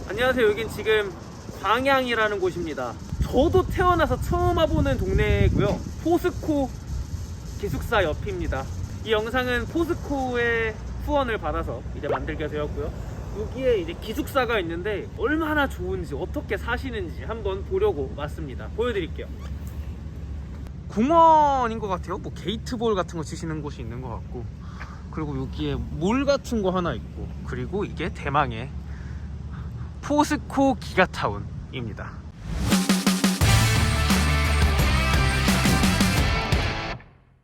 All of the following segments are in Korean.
안녕하세요. 여긴 지금 광양이라는 곳입니다. 저도 태어나서 처음 와보는 동네고요. 포스코 기숙사 옆입니다. 이 영상은 포스코의 후원을 받아서 이제 만들게 되었고요. 여기에 이제 기숙사가 있는데 얼마나 좋은지 어떻게 사시는지 한번 보려고 왔습니다. 보여드릴게요. 공원인 것 같아요. 뭐 게이트볼 같은 거 치시는 곳이 있는 것 같고, 그리고 여기에 몰 같은 거 하나 있고, 그리고 이게 대망의 포스코 기가타운입니다.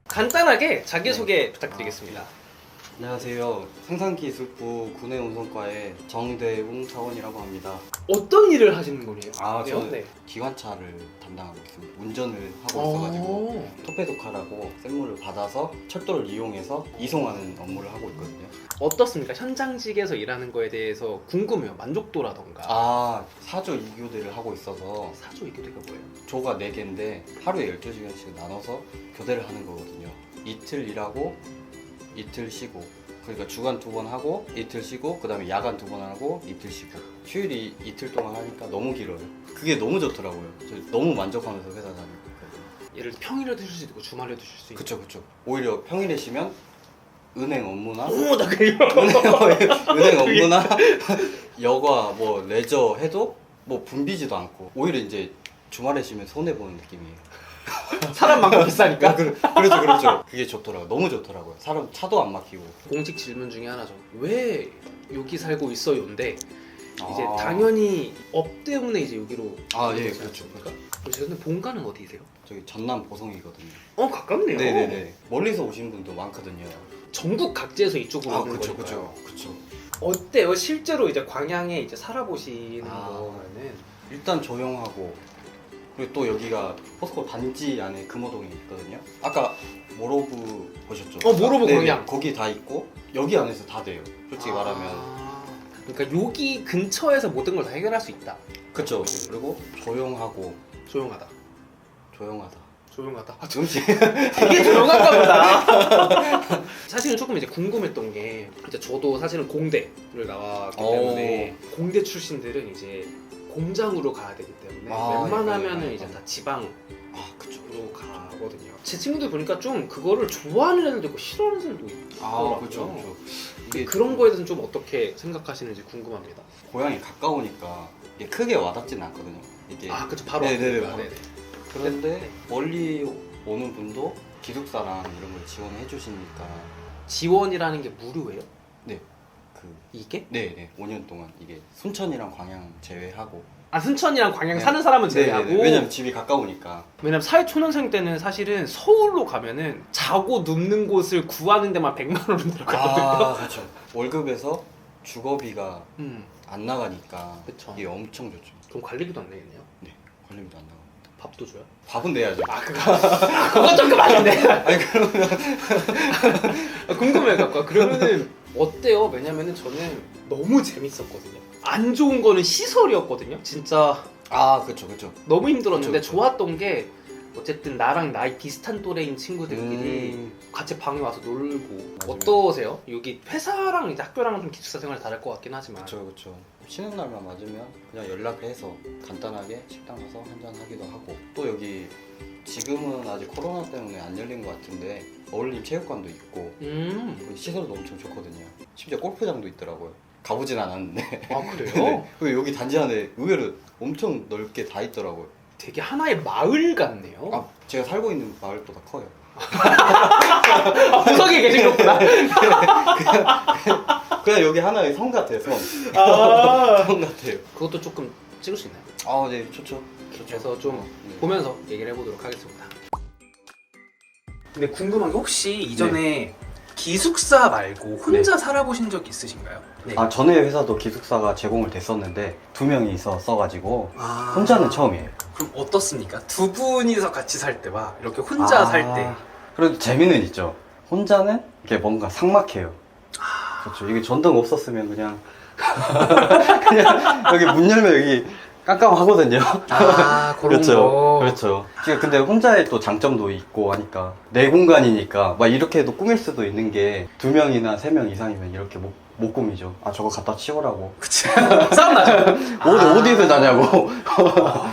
간단하게 자기소개 부탁드리겠습니다. 안녕하세요. 생산기술부 군해운송과의 정대웅 사원이라고 합니다. 어떤 일을 하시는 거예요? 저는 기관차를 담당하고 있습니다. 운전을 하고 있어가지고 토페도카라고 샘물을 받아서 철도를 이용해서 이송하는 업무를 하고 있거든요. 어떻습니까? 현장직에서 일하는 거에 대해서 궁금해요. 만족도라던가. 사조 2교대를 하고 있어서 사조 이교대가 뭐예요? 조가 4개인데 하루에 12시간씩 나눠서 교대를 하는 거거든요. 이틀 일하고 이틀 쉬고, 그러니까 주간 2번 하고 이틀 쉬고, 그 다음에 야간 2번 하고 이틀 쉬고, 휴일이 이틀 동안 하니까 너무 길어요. 그게 너무 좋더라고요. 저 너무 만족하면서 회사 다니고 있거든요. 예를 들어 평일에도 쉴 수 있고 주말에도 쉴 수 있고. 그쵸. 오히려 평일에 쉬면 은행 업무나 나 그래요. 은행 업무나 여가 뭐 레저 해도 뭐 붐비지도 않고, 오히려 이제 주말에 쉬면 손해 보는 느낌이에요. 사람 많고 비싸니까. 그렇죠. 그게 좋더라고요. 너무 좋더라고요. 사람 차도 안 막히고. 공식 질문 중에 하나죠. 왜 여기 살고 있어요인데 이제 아. 당연히 업 때문에 이제 여기로. 예, 그렇죠. 근데 본가는 어디세요? 저기 전남 보성이거든요. 가깝네요. 네네네. 멀리서 오신 분도 많거든요. 전국 각지에서 이쪽으로 오는 그쵸. 거니까요. 그쵸. 어때요? 실제로 이제 광양에 이제 살아보시는 아. 거는. 일단 조용하고, 그리고 또 여기가 포스코 단지 안에 금호동에 있거든요. 아까 모로브 보셨죠? 모로브 네네. 광양. 거기 다 있고 여기 안에서 다 돼요. 솔직히 말하면. 그러니까 여기 근처에서 모든 걸 다 해결할 수 있다. 그쵸. 그리고 조용하고. 조용하다. 음식. 되게 조용한가 보다. 사실은 조금 이제 궁금했던 게, 이제 저도 사실은 공대를 나왔기 때문에 공대 출신들은 이제 공장으로 가야 되기 때문에 웬만하면은 이제 다 지방으로 그쵸. 가거든요. 제 친구들 보니까 좀 그거를 좋아하는 애들도 있고 싫어하는 애들도 있더라고요. 그쵸. 이게 그런 거에 대해서는 좀 어떻게 생각하시는지 궁금합니다. 고향이 가까우니까 이게 크게 와닿지는 않거든요. 이게. 그쵸. 바로 네네네. 앞이니까. 바로. 그런데 멀리 오는 분도 기숙사랑 이런 걸 지원해 주시니까. 지원이라는 게 무료예요? 네. 이게? 네네. 5년 동안 이게 순천이랑 광양 제외하고. 순천이랑 광양 네. 사는 사람은 제외하고. 네네네. 왜냐면 집이 가까우니까. 왜냐면 사회초년생 때는 사실은 서울로 가면은 자고 눕는 곳을 구하는 데만 100만 원은 들어가거든요. 그렇죠. 월급에서 주거비가 음. 안 나가니까. 그쵸. 이게 엄청 좋죠. 그럼 관리비도 안 내겠네요? 네. 관리비도 안 나가. 밥도 줘요? 밥은 내야죠. 그건 조금 아닌데. 아니 그러면 궁금해갖고. 그러면은 어때요? 왜냐면은 저는 너무 재밌었거든요. 안 좋은 거는 시설이었거든요. 진짜 그쵸. 너무 힘들었는데 그쵸. 좋았던 게, 어쨌든 나랑 나이 비슷한 또래인 친구들끼리 같이 방에 와서 놀고. 맞아요. 어떠세요? 여기 회사랑 이제 학교랑은 좀 기숙사 생활이 다를 것 같긴 하지만. 그쵸. 쉬는 날만 맞으면 그냥 연락해서 간단하게 식당 가서 한잔 하기도 하고, 또 여기 지금은 아직 코로나 때문에 안 열린 것 같은데 어울림 체육관도 있고 시설도 엄청 좋거든요. 심지어 골프장도 있더라고요. 가보진 않았는데. 그래요? 네. 그리고 여기 단지 안에 의외로 엄청 넓게 다 있더라고요. 되게 하나의 마을 같네요. 제가 살고 있는 마을보다 커요. 구석에 계신 거구나. 그냥 여기 하나의 성 같아요. 성 같아요. 그것도 조금 찍을 수 있나요? 네, 좋죠. 그래서 좀 네. 보면서 얘기를 해보도록 하겠습니다. 근데 궁금한 게, 혹시 이전에 기숙사 말고 혼자 살아보신 적 있으신가요? 네. 전에 회사도 기숙사가 제공을 됐었는데 2명이 있었어가지고 혼자는 처음이에요. 그럼 어떻습니까? 두 분이서 같이 살 때와 이렇게 혼자 살 때. 그래도 재미는 있죠. 혼자는 이게 뭔가 삭막해요. 그렇죠. 이게 전등 없었으면 그냥 여기 문 열면 여기 깜깜하거든요. 그런 그렇죠. 거. 그렇죠. 근데 혼자의 또 장점도 있고 하니까 내 공간이니까 막 이렇게도 꾸밀 수도 있는 게 2명이나 3명 이상이면 이렇게 못 못 꾸미죠. 아 저거 갖다 치우라고. 그치. 싸움 나죠. 어디서 자냐고.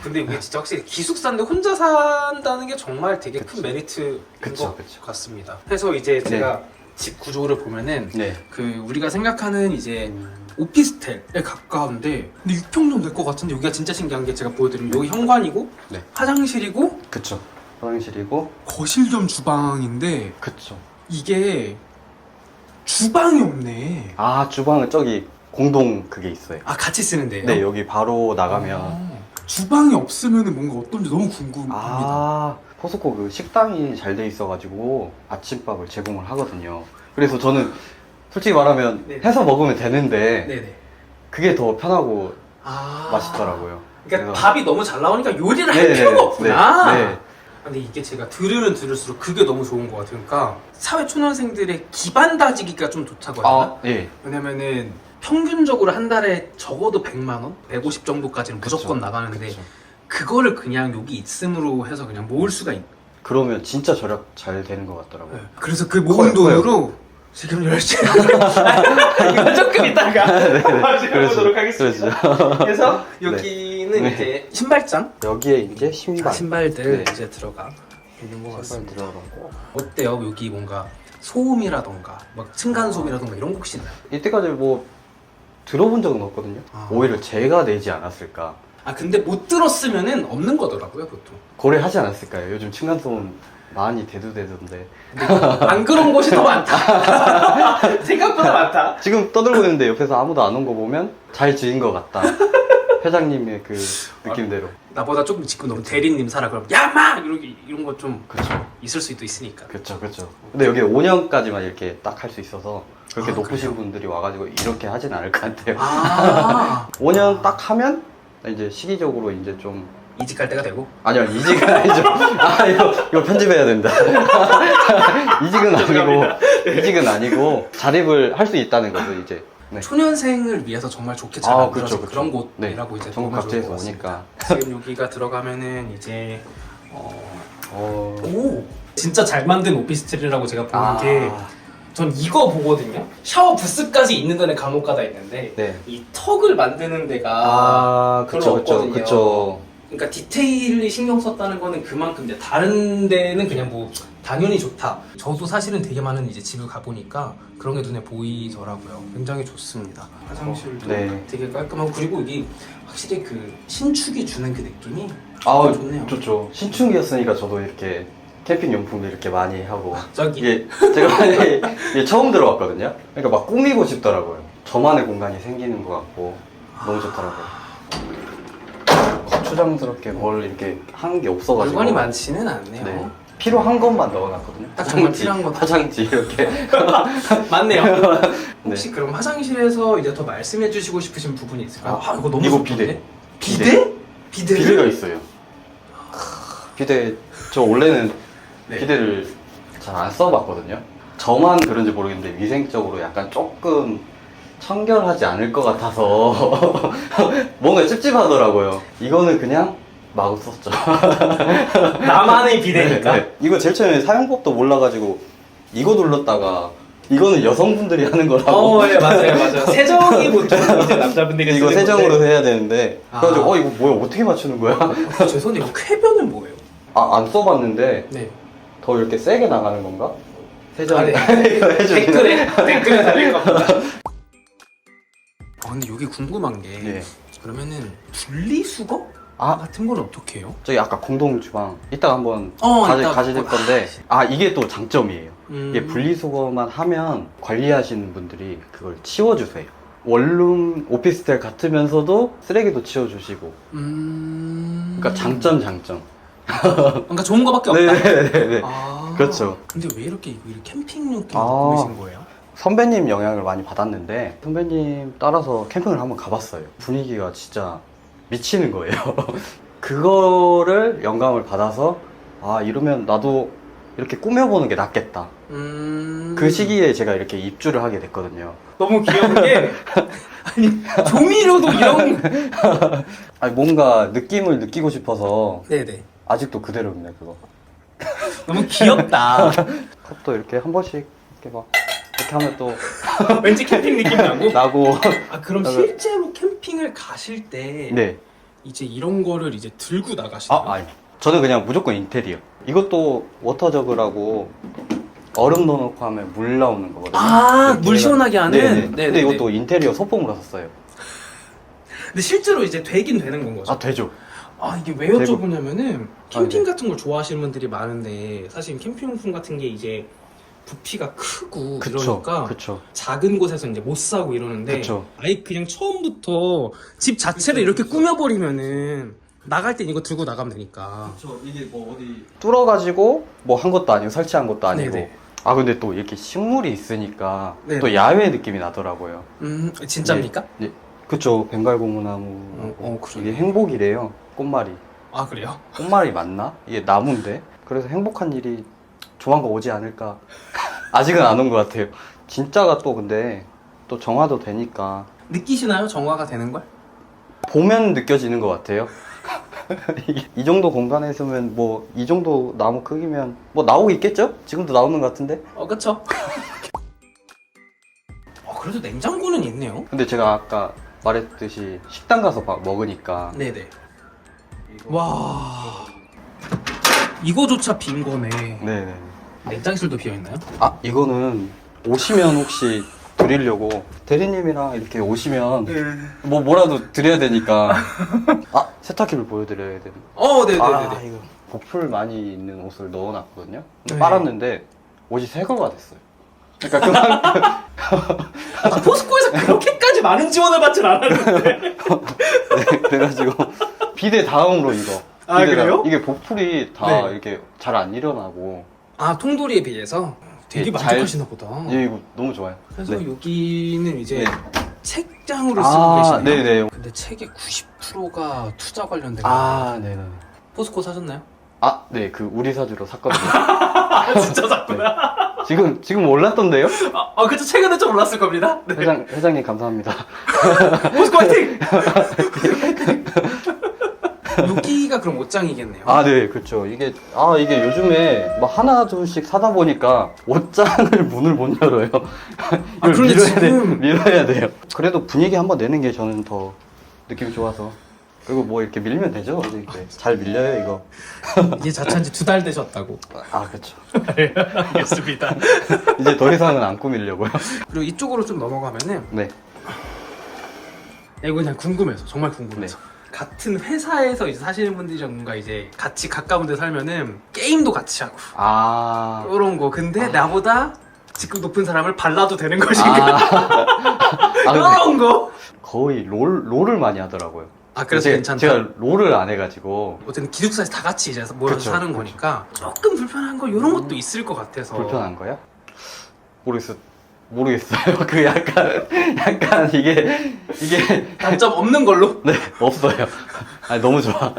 근데 이게 진짜 확실히 기숙사인데 혼자 산다는 게 정말 되게 큰 메리트인 그쵸, 것 그쵸. 같습니다. 그래서 이제 제가 집 구조를 보면은 네. 그 우리가 생각하는 이제 오피스텔에 가까운데 근데 6평 정도 될 것 같은데 여기가 진짜 신기한 게 제가 보여드리면 여기 현관이고 네. 화장실이고 그쵸. 화장실이고. 거실 겸 주방인데 그쵸. 이게 주방이 없네. 아 주방은 저기 공동 그게 있어요. 아 같이 쓰는데요? 네 여기 바로 나가면. 주방이 없으면 뭔가 어떤지 너무 궁금합니다. 아 포스코 그 식당이 잘 돼 있어가지고 아침밥을 제공을 하거든요. 그래서 저는 솔직히 말하면 네. 해서 먹으면 되는데 네네. 그게 더 편하고 아 맛있더라고요. 그러니까 그래서- 밥이 너무 잘 나오니까 요리를 할 네, 필요가 네, 없구나. 네, 네. 근데 이게 제가 들을수록 그게 너무 좋은 것 같아요. 그러니까 사회 초년생들의 기반 다지기가 좀 좋다고 해야 되나? 아 예. 왜냐면은 평균적으로 한 달에 적어도 100만 원, 150 정도까지는 무조건 그쵸. 나가는데 그쵸. 그거를 그냥 여기 있음으로 해서 그냥 모을 수가 있. 그러면 진짜 절약 잘 되는 것 같더라고요. 그래서 그 모은 돈으로 지금 열심히 이건 조금 이따가 마셔보도록 하겠습니다. 그래서 여기는 네. 이제 신발장, 여기에 이제 신발. 신발들 네. 이제 들어가 있는 것 신발 같습니다. 들어가고. 어때요? 여기 뭔가 소음이라던가 막 층간 소음이라던가 이런 거 혹시 있나요? 이때까지 뭐 들어본 적은 없거든요. 아. 오히려 제가 내지 않았을까. 아 근데 못 들었으면은 없는 거더라고요 보통. 고려하지 않았을까요? 요즘 층간소음 많이 대두되던데. 안 그런 곳이 더 많다. 생각보다 많다. 지금 떠들고 있는데 옆에서 아무도 안 온 거 보면 잘 지은 것 같다. 회장님의 그 느낌대로. 나보다 조금 지금 너무 대리님 살아 그럼 야마 이런 거 좀 그렇죠. 있을 수도 있으니까. 그렇죠, 그렇죠. 근데 여기 5년까지만 이렇게 딱 할 수 있어서 그렇게 아, 높으신 그래요? 분들이 와가지고 이렇게 하진 않을 것 같아요. 아 5년 딱 하면 이제 시기적으로 이제 좀 이직할 때가 되고. 아니요 이직은 아니죠. 아 이거 편집해야 된다. 이직은 아니고 이직은 아니고 자립을 할 수 있다는 거죠 이제. 네. 초년생을 위해서 정말 좋게 잘 아, 만들어서 그쵸, 그쵸. 그런 곳이라고 이제 전국 보면 좋을 각지에서 것 같습니다. 오니까. 지금 여기가 들어가면은 이제 어... 오 진짜 잘 만든 오피스텔이라고 제가 보는 아, 게 전 이거 보거든요. 샤워 부스까지 있는 데는 간혹가다 있는데 네. 이 턱을 만드는 데가 아, 그쵸, 별로 그쵸, 없거든요. 그쵸. 그러니까 디테일이 신경 썼다는 거는 그만큼 이제 다른 데는 그냥 뭐 당연히 좋다. 저도 사실은 되게 많은 이제 집을 가보니까 그런 게 눈에 보이더라고요. 굉장히 좋습니다. 화장실도 네. 되게 깔끔하고 그리고 이게 확실히 그 신축이 주는 그 느낌이 아, 좋네요. 좋죠. 신축이었으니까 저도 이렇게 캠핑 용품도 이렇게 많이 하고. 저기 이게 제가 이게 처음 들어왔거든요. 그러니까 막 꾸미고 싶더라고요. 저만의 공간이 생기는 것 같고 너무 좋더라고요. 거추장스럽게 뭘 이렇게 하는 게 없어가지고. 물건이 많지는 않네요. 네. 필요한 것만 넣어놨거든요. 딱 정말 필요한 것. 화장지 이렇게. 맞네요. 네. 혹시 그럼 화장실에서 이제 더 말씀해 주시고 싶으신 부분이 있을까요? 아, 이거 너무 이거 좋던데? 비데. 비데? 비데를? 비데가 있어요. 비데 저 원래는 네. 비데를 잘 안 써봤거든요. 저만 그런지 모르겠는데 위생적으로 약간 조금 청결하지 않을 것 같아서 뭔가 찝찝하더라고요. 이거는 그냥 마구 썼죠. 나만의 비데니까. 네. 이거 제일 처음에 사용법도 몰라가지고 이거 눌렀다가 이거는 여성분들이 하는 거라고. 예, 맞아요. 세정이 보통 이제 남자분들이 이거 쓰는 세정으로 건데. 해야 되는데 아. 그래가지고 이거 뭐야 어떻게 맞추는 거야? 죄송한데 이거 쾌변은 뭐예요? 아 안 써봤는데 네. 더 이렇게 세게 나가는 건가? 세정. 아, 네. 이거 해주기는. 댓글에 달릴 겁니다. 근데 여기 궁금한 게 예. 그러면은 분리수거 아 같은 건 어떻게 해요? 저기 아까 공동 주방 이따가 한번 이따가 가실 건데 이게 또 장점이에요. 음. 이게 분리수거만 하면 관리하시는 분들이 그걸 치워주세요. 원룸 오피스텔 같으면서도 쓰레기도 치워주시고. 그러니까 장점. 그러니까 좋은 거밖에 없다. 네네네. 아. 그렇죠. 근데 왜 이렇게 캠핑용 아. 꾸미신 거예요? 선배님 영향을 많이 받았는데 선배님 따라서 캠핑을 한번 가봤어요. 분위기가 진짜 미치는 거예요. 그거를 영감을 받아서 이러면 나도 이렇게 꾸며보는 게 낫겠다. 그 시기에 제가 이렇게 입주를 하게 됐거든요. 너무 귀여운 게 아니 조미료도 이런 뭔가 느낌을 느끼고 싶어서 네네 아직도 그대로입니다. 그거 너무 귀엽다. 컵도 이렇게 한 번씩 이렇게 막 이렇게 하면 또 왠지 캠핑 느낌 나고. 나고. 아 그럼 나가- 실제로 캠핑을 가실 때 네. 이제 이런 거를 이제 들고 나가시나요? 아니. 저는 그냥 무조건 인테리어. 이것도 워터저그라고 얼음 넣어놓고 하면 물 나오는 거거든요. 아, 이렇게 물 시원하게 하는? 네네. 네네네. 근데 이것도 인테리어 소품으로 샀어요. 근데 실제로 이제 되긴 되는 건 거죠? 아, 되죠. 아 이게 왜 되고- 여쭤보냐면은 캠핑 네. 같은 걸 좋아하시는 분들이 많은데 사실 캠핑용품 같은 게 이제 부피가 크고 이러니까 그쵸. 작은 곳에서 이제 못 사고 이러는데 그쵸. 아예 그냥 처음부터 집 자체를 이렇게 꾸며버리면은 나갈 땐 이거 들고 나가면 되니까. 이게 뭐 어디 뚫어가지고 뭐 한 것도 아니고 설치한 것도 아니고. 네네. 아 근데 또 이렇게 식물이 있으니까 네네. 또 야외 느낌이 나더라고요. 진짜입니까? 네. 그쵸. 벵갈고무나무. 그러네. 이게 행복이래요. 꽃말이. 아 그래요? 꽃말이 맞나? 이게 나무인데. 그래서 행복한 일이 조만간 오지 않을까. 아직은 안 온 것 같아요. 진짜가 또 근데 또 정화도 되니까 느끼시나요? 정화가 되는 걸? 보면 느껴지는 것 같아요. 이 정도 공간에 있으면 뭐 이 정도 나무 크기면 뭐 나오고 있겠죠? 지금도 나오는 것 같은데? 그쵸? 그래도 냉장고는 있네요. 근데 제가 아까 말했듯이 식당 가서 막 먹으니까 네네. 와 이거조차 빈 거네. 네네. 냉장실도 비어 있나요? 아 이거는 오시면 혹시 드리려고 대리님이랑 이렇게 오시면 뭐 뭐라도 드려야 되니까 아 세탁기를 보여드려야 되는 네네네네. 아 이거 보풀 많이 있는 옷을 넣어놨거든요. 근데 네. 빨았는데 옷이 새 거가 됐어요. 그러니까 그만 포스코에서 그렇게까지 많은 지원을 받진 않았는데. 네, 그래가지고 비대 다음으로 이거 아, 비대가 그래요? 이게 보풀이 다 네. 이렇게 잘 안 일어나고 아 통돌이에 비해서 되게 네, 만족하시나 보다. 예 이거 너무 좋아요. 그래서 네. 여기는 이제 네. 책장으로 쓰고 계시네요. 네네. 근데 책의 90%가 투자 관련된 아 네네. 포스코 사셨나요? 아 네 그 우리 사주로 샀거든요. 아 진짜 샀구나. 지금 올랐던데요? 그쵸 최근에 좀 올랐을 겁니다. 네. 회장님 감사합니다. 포스코 화이팅! 여기가 그럼 옷장이겠네요. 아, 네, 그렇죠. 이게 요즘에 막 하나 둘씩 사다 보니까 옷장을 문을 못 열어요. 이걸 그런데 지금- 밀어야 돼요. 그래도 분위기 한번 내는 게 저는 더 느낌이 좋아서. 그리고 뭐 이렇게 밀면 되죠. 이렇게 잘 밀려요, 이거. 이제 자찬 지 2달 되셨다고. 아, 그렇죠. 알겠습니다. 이제 더 이상은 안 꾸밀려고요. 그리고 이쪽으로 좀 넘어가면은 네. 이거 그냥 궁금해서 정말 궁금해서 같은 회사에서 이제 사시는 분들이랑가 이제 같이 가까운 데 살면은 게임도 같이 하고 아. 이런 거. 근데 나보다 직급 높은 사람을 발라도 되는 것인가? 근데 이런 거. 거의 롤을 많이 하더라고요. 그래서 괜찮다. 제가 롤을 안 해가지고 어쨌든 기숙사에서 다 같이 이제 모여서 그쵸, 사는 그쵸. 거니까 조금 불편한 거 이런 것도 있을 것 같아서. 불편한 거야? 모르겠어요. 그 약간 이게 단점 없는 걸로. 네 없어요. 아니 너무 좋아.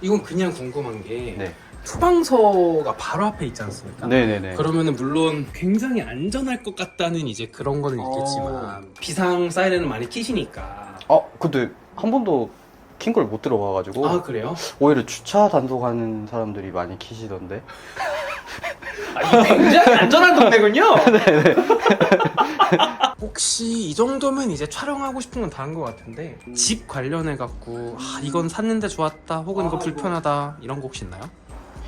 이건 그냥 궁금한 게 네. 소방서가 바로 앞에 있지 않습니까? 네네네. 그러면은 물론 굉장히 안전할 것 같다는 이제 그런 거는 있겠지만 비상 사이렌을 많이 키시니까. 근데 한 번도 킨 걸 못 들어봐가지고 그래요? 오히려 주차 단속하는 사람들이 많이 키시던데. 이게 굉장히 안전한 동네군요. 네네. 혹시 이 정도면 이제 촬영하고 싶은 건 다 한 것 같은데 집 관련해 갖고 이건 샀는데 좋았다 혹은 이거 불편하다 이런 거 혹시 있나요?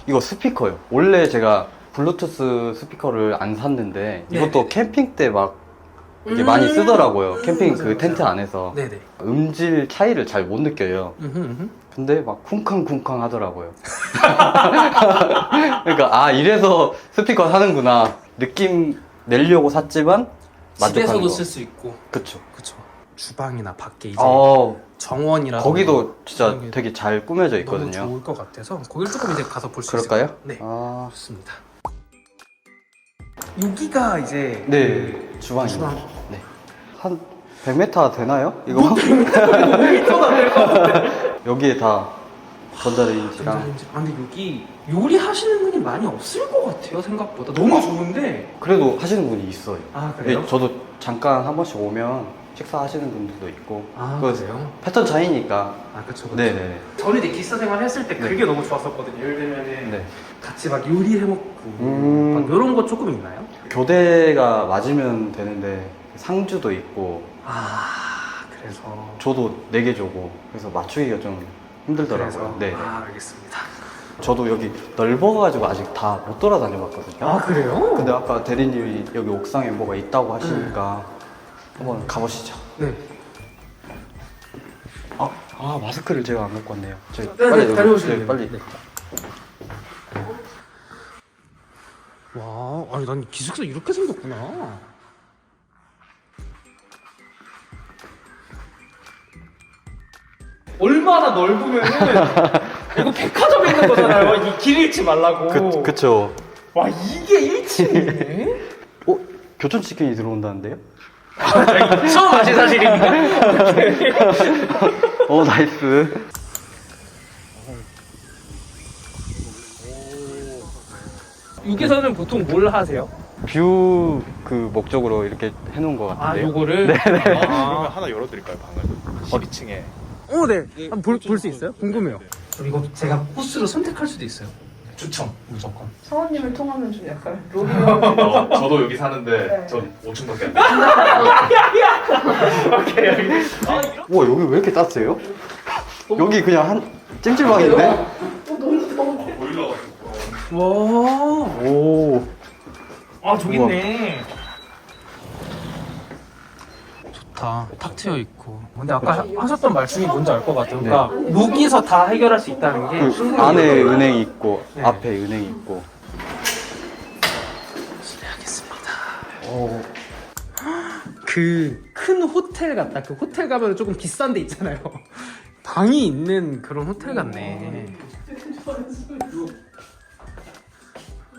이거 스피커요. 원래 제가 블루투스 스피커를 안 샀는데 이것도 네네네. 캠핑 때 막 이게 많이 쓰더라고요. 캠핑 그 텐트 안에서 네네. 음질 차이를 잘 못 느껴요. 음흠. 근데 막 쿵쾅쿵쾅 하더라고요. 그러니까 이래서 스피커 사는구나 느낌 내려고 샀지만 만족하는 집에서도 거. 쓸 수 있고. 그쵸. 그쵸. 주방이나 밖에 이제 정원이라든가 거기도 진짜 그런 게 되게 잘 꾸며져 너무 있거든요. 좋을 것 같아서 거길 조금 이제 가서 볼 수 있을 그럴까요? 것 같아요. 네. 좋습니다. 여기가 이제 네, 주방입니다. 주방. 네. 한 100m 되나요? 이거? 여기에 다 전자레인지랑. 근데 여기 요리하시는 분이 많이 없을 것 같아요 생각보다. 너무 좋은데. 그래도 하시는 분이 있어요. 그래요? 네, 저도 잠깐 한 번씩 오면 식사하시는 분들도 있고. 아, 그 그래요? 패턴 차이니까. 아, 그쵸. 네네. 저는 이제 기숙사 생활 했을 때 그게 너무 좋았었거든요. 예를 들면은 네. 같이 막 요리해 먹고 막 이런 거 조금 있나요? 교대가 맞으면 되는데 상주도 있고 아, 그래서 저도 4개 조고 그래서 맞추기가 좀 힘들더라고요. 네. 아, 알겠습니다. 저도 여기 넓어가지고 아직 다 못 돌아다녀 봤거든요. 아, 그래요? 근데 아까 대리님이 여기 옥상에 뭐가 있다고 하시니까 한번 가보시죠. 네. 아 마스크를 제가 안 갖고 왔네요. 저희 네, 다녀오시면 네, 돼요. 빨리. 네. 와, 아니 난 기숙사 이렇게 생겼구나. 얼마나 넓으면은 이거 백화점에 있는 거잖아요. 이 길 잃지 말라고. 그쵸. 와, 이게 1층이네. 교촌 치킨이 들어온다는데요? 처음 아신 사실입니다. 나이스. 여기서는 보통 뭘 하세요? 뷰 그 목적으로 이렇게 해놓은 것 아, 같은데요. 요거를? 그러면 아. 하나 열어드릴까요, 방을? 12층에. 네. 한번 볼 수 있어요? 궁금해요. 이거 제가 코스로 선택할 수도 있어요. 추천, 무조건. 사원님을 통하면 좀 약간 로비 저도 여기 사는데 네. 전 5층밖에 안 돼요. 우와 여기 왜 이렇게 따뜻해요? 여기 그냥 한 찜질방인데? 보일러. 와. 오. 아, 저기 있네. 좋다. 탁 트여 있고. 근데 아까 하셨던 말씀이 뭔지 알 것 같아요. 그러니까 여기서 다 해결할 수 있다는 게 그 충분히 안에 은행이 있고 네. 앞에 은행이 있고. 실례하겠습니다. 오. 그 큰 호텔 같다. 그 호텔 가면 조금 비싼 데 있잖아요. 방이 있는 그런 호텔 같네.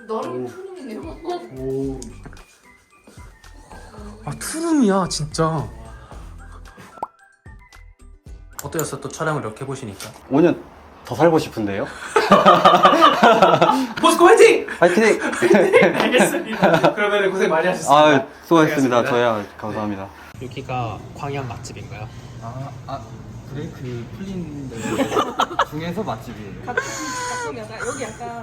나름 푸른이네요. 아, 투룸이야 진짜. 어떠셨어요? 또 촬영을 이렇게 해보시니까. 5년 더 살고 싶은데요? 포스코 화이팅! 파이팅! 알겠습니다. 그러면 고생 많이 하셨습니다. 아 수고하셨습니다. 알겠습니다. 저야 감사합니다. 여기가 광양 맛집인가요? 그래 그 풀린 데 중에서 맛집이에요. 같은 여기 약간